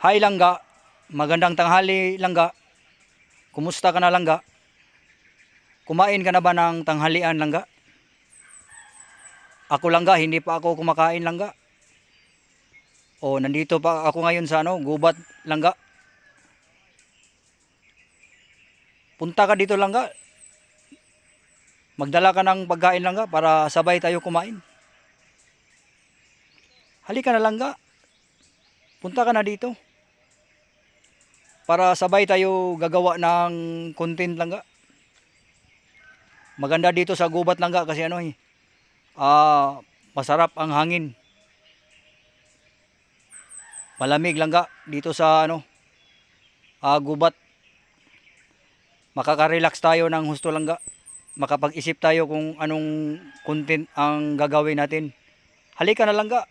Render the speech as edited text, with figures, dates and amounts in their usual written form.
Hi Langga, magandang tanghali Langga. Kumusta ka na Langga? Kumain ka na ba ng tanghalian Langga? Ako Langga, hindi pa ako kumakain Langga. O nandito pa ako ngayon sa gubat Langga. Punta ka dito Langga. Magdala ka ng pagkain Langga para sabay tayo kumain. Halika na Langga. Punta ka na dito. Para sabay tayo gagawa ng content Langga. Maganda dito sa gubat Langga kasi masarap ang hangin. Malamig Langga dito sa gubat. Makaka-relax tayo ng husto Langga. Makapag-isip tayo kung anong content ang gagawin natin. Halika na Langga.